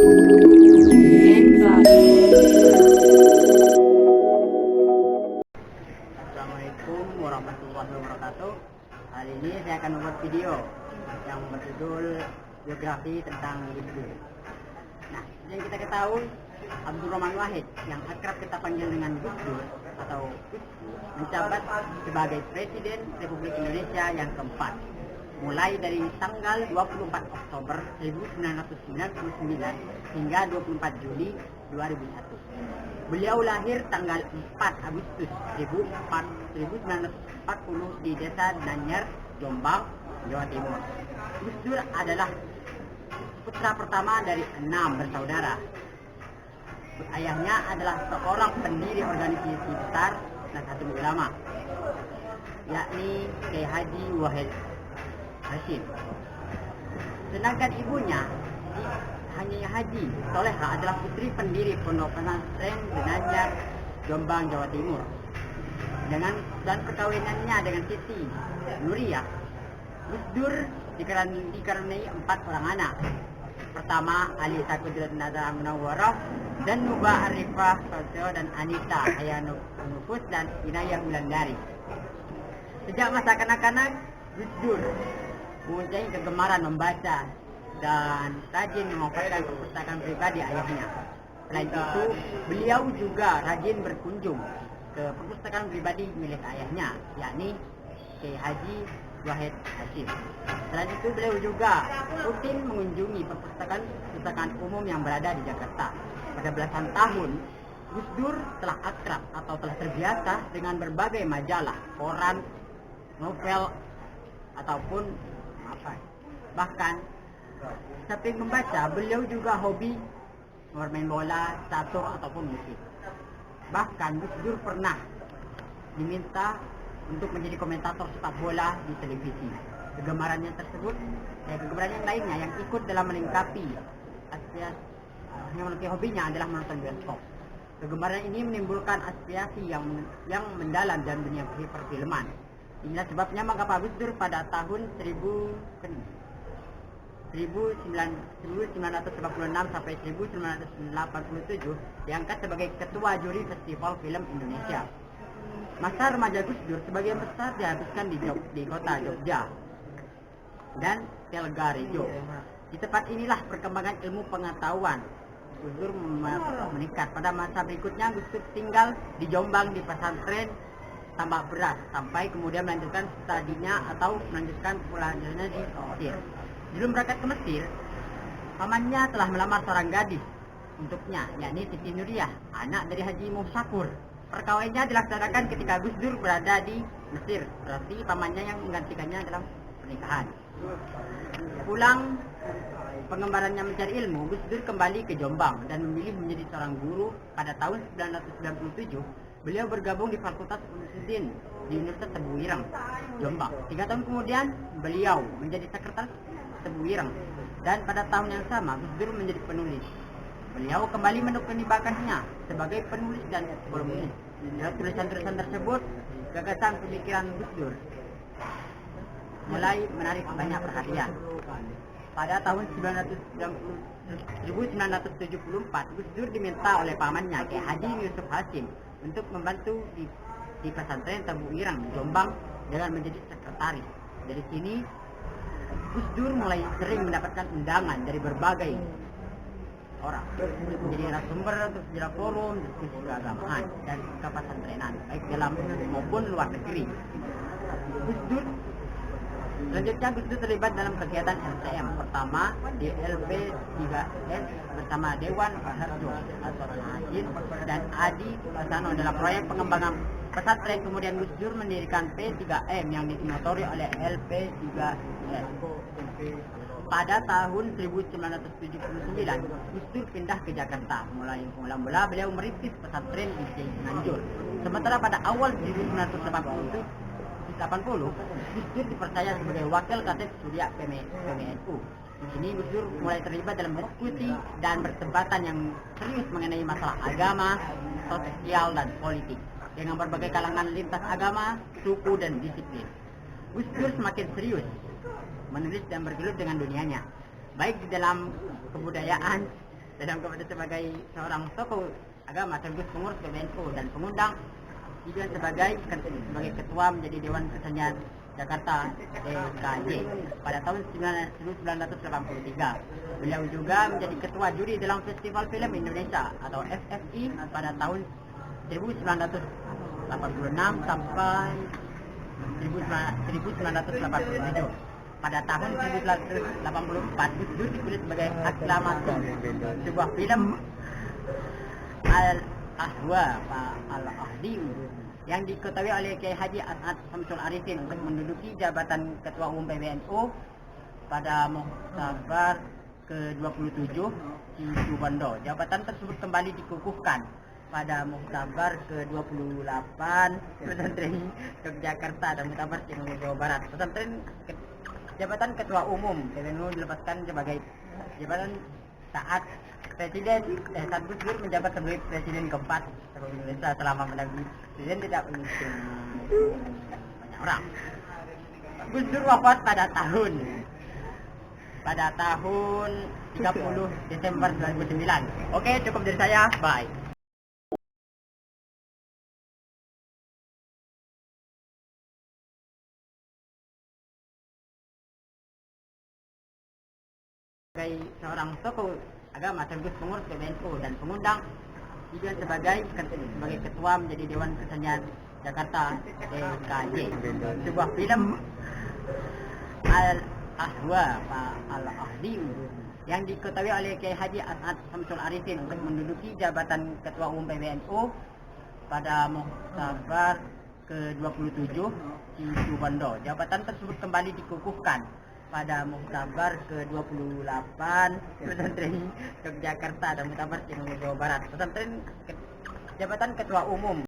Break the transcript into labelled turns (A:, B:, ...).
A: Assalamualaikum warahmatullahi wabarakatuh. Hari ini saya akan membuat video yang berjudul biografi tentang Gus Dur. Nah, yang kita ketahui, Abdurrahman Wahid yang akrab kita panggil dengan Gus Dur atau Gus Dur menjabat sebagai Presiden Republik Indonesia yang keempat, mulai dari tanggal 24 Oktober 1999 hingga 24 Juli 2001. Beliau lahir tanggal 4 Agustus 1940 di Desa Nanyar, Jombang, Jawa Timur. Gus Dur adalah putra pertama dari 6 bersaudara. Ayahnya adalah seorang pendiri organisasi besar Nahdlatul Ulama, yakni Kiai Haji Wahid Hasyim. Sedangkan ibunya hanya Haji Soleha adalah putri pendiri Pondok Pesantren Nanyar, Jombang, Jawa Timur. Dan perkawinannya dengan Siti Nuriyah, Gus Dur dikaruniai 4 orang anak. Pertama, Ali Sakudrat Nazar Munawwarah dan Nuba Arifah Sosyo dan Anita Hayanufus dan Inayah Wulandari. Sejak masa kanak-kanak, Gus Dur mempunyai kegemaran membaca dan rajin memanfaatkan perpustakaan pribadi ayahnya. Selain itu, beliau juga rajin berkunjung ke perpustakaan pribadi milik ayahnya, yakni Kiai Haji Wahid Hasyim. Selain itu, beliau juga rutin mengunjungi perpustakaan umum yang berada di Jakarta. Pada belasan tahun, Gus Dur telah akrab atau telah terbiasa dengan berbagai majalah, koran, novel, ataupun bahkan samping membaca, beliau juga hobi bermain bola, catur ataupun musik. Bahkan Gus Dur pernah diminta untuk menjadi komentator sepak bola di televisi. Kegemarannya tersebut, kegemaran yang lainnya yang ikut dalam melengkapi hobinya adalah menonton bioskop. Kegemaran ini menimbulkan aspirasi yang mendalam dalam dunia perfilman. Inilah sebabnya mengapa Gus Dur pada tahun 1996 sampai 1987 diangkat sebagai ketua juri Festival Film Indonesia. Masa remaja Gus Dur sebagian besar dihabiskan di kota Jogja dan Telgarejo. Di tempat inilah perkembangan ilmu pengetahuan Gus Dur meningkat. Pada masa berikutnya Gus Dur tinggal di Jombang di pesantren Tambak Beras sampai kemudian melanjutkan studinya atau melanjutkan pelajarannya di Mesir. Sebelum berangkat ke Mesir, pamannya telah melamar seorang gadis untuknya, yakni Siti Nuriyah, anak dari Haji Musyakur. Perkawinannya dilaksanakan ketika Gus Dur berada di Mesir, berarti pamannya yang menggantikannya dalam pernikahan. Pulang pengembarannya mencari ilmu, Gus Dur kembali ke Jombang dan memilih menjadi seorang guru. Pada tahun 1997, beliau bergabung di Fakultas Usuluddin di Universitas Tebu Ireng, Jombang. 3 tahun kemudian, beliau menjadi sekretaris Tebu Ireng, dan pada tahun yang sama Gus Dur menjadi penulis. Beliau kembali menekuni bakatnya sebagai penulis dan kolumnis. Dalam tulisan-tulisan tersebut, gagasan pemikiran Gus Dur mulai menarik banyak perhatian. Pada tahun 1974, Gus Dur diminta oleh pamannya Kiai Haji Yusuf Hasyim untuk membantu di pesantren Tebu Ireng, Jombang dengan menjadi sekretaris. Dari sini Gus Dur mulai sering mendapatkan undangan dari berbagai orang menjadi narasumber untuk sejarah forum, diskusi keagamaan dan kepesantrenan baik dalam maupun luar negeri. Selanjutnya Gus Dur terlibat dalam kegiatan LCM. Pertama di LP3S bersama Dewan Paharjo atau Hasyim dan Adi Pasano dalam proyek pengembangan pesantren. Kemudian Gus Dur mendirikan P3M yang dimotori oleh LP3S. Pada tahun 1979, Gus Dur pindah ke Jakarta. Mula-mula beliau merintis pesantren di Cianjur. Sementara pada awal 1980, Gus Dur dipercaya sebagai wakil Katib Surya PMNU. Di sini Gus Dur mulai terlibat dalam diskusi dan perdebatan yang serius mengenai masalah agama, sosial, dan politik dengan berbagai kalangan lintas agama, suku, dan disiplin. Gus Dur semakin serius menulis dan bergelut dengan dunianya, baik di dalam kebudayaan sedang kepada sebagai seorang tokoh agama sekaligus pengurus PBNU dan pengundang juga sebagai ketua menjadi Dewan Kesenian Jakarta DKJ pada tahun 1983. Beliau juga menjadi ketua juri dalam Festival Film Indonesia atau FFI pada tahun 1986 sampai 1987. Pada tahun 1984 Gus Dur dipilih sebagai aklamasi sebuah film Al-Ahwa Al-Ahdim yang diketahui oleh Kiai Haji As'ad Syamsul Arifin untuk menduduki jabatan Ketua Umum PBNU pada Muktabar ke-27 di Situbondo. Jabatan tersebut kembali dikukuhkan pada Muktabar ke-28 Pesantren Yogyakarta dan Muktabar Cimahi Jawa Barat. Jabatan Ketua Umum PBNU dilepaskan sebagai jabatan saat saat Gus Dur menjabat sebagai Presiden keempat Republik Indonesia selama mendampingi Presiden tidak memimpin banyak orang. Gus Dur wafat pada tahun 30 Desember 2009. Oke, cukup dari saya. Bye. Sebagai seorang tokoh agama sekaligus pengurus PBNU dan pengundang juga sebagai ketua menjadi Dewan Kesenian Jakarta DKJ sebuah film Al-Ahwa Al-Ahdim yang diketahui oleh Kiai Haji As'ad Syamsul Arifin untuk menduduki jabatan Ketua Umum PBNU pada Muktabar ke-27 di Situbondo. Jabatan tersebut kembali dikukuhkan pada Muktabar ke-28 Pesantren Yogyakarta dan Muktabar Cimahi Jawa Barat. Jabatan Ketua Umum